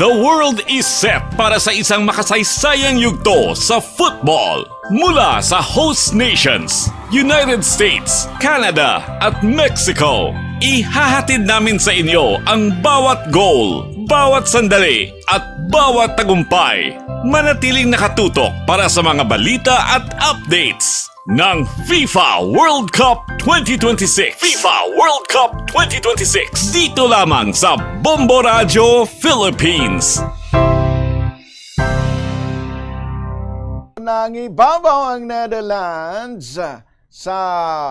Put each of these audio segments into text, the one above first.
The world is set para sa isang makasaysayang yugto sa football. Mula sa host nations, United States, Canada at Mexico. Ihahatid namin sa inyo ang bawat goal, bawat sandali at bawat tagumpay. Manatiling nakatutok para sa mga balita at updates ng FIFA World Cup 2026. FIFA World Cup 2026. Dito lamang sa Bombo Radio Philippines. Nangibabaw ang Netherlands sa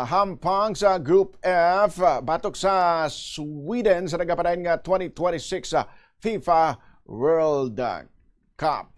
hampang sa Group F, batok sa Sweden sa nagapadayon nga 2026 FIFA World Cup.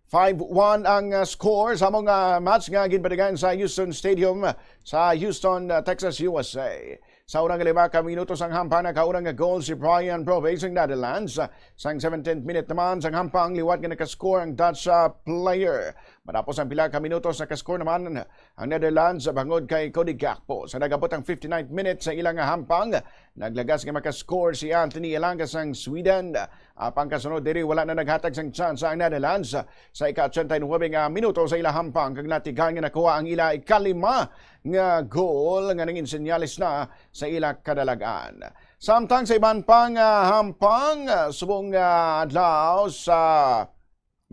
5-1 ang score sa mga match nga ginbatigan sa Houston Stadium sa Houston, Texas, USA. Sa unang 5 minutos ang hampang nakaunang goal si Brian Proves ng Netherlands. Sa 17th minute naman sa hampang liwat nga nakascore ang Dutch player. Matapos ang pila ka minutos nakascore naman ang Netherlands bangod kay Cody Gakpo. Sa nagabot ang 59th minute sa ilang hampang, naglagas nga makascore si Anthony Elangas ng Sweden. Pangkasunod diri wala na naghatag sang chance ang Netherlands sa ika-89 nga minuto sa ilang hampang kag natigan nga nakuha ang ila ikalima nga goal nga nangin senyalis na sa ila kadalag-an. Samtang sa iban pang hampang subong adlaw sa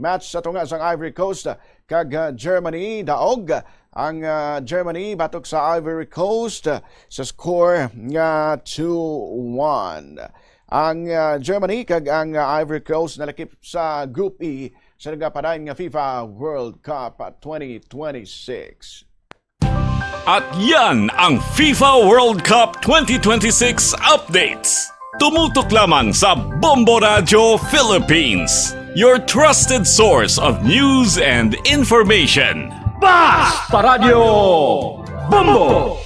match sa tunga sa Ivory Coast kag Germany daog ang Germany batok sa Ivory Coast sa score nga 2-1. Ang Germany kag ang Ivory Coast nalakip sa Group E sa nagapadayon nga FIFA World Cup 2026. At yan ang FIFA World Cup 2026 updates. Tumutok lamang sa Bombo Radio Philippines, your trusted source of news and information. Basta Radio Bombo!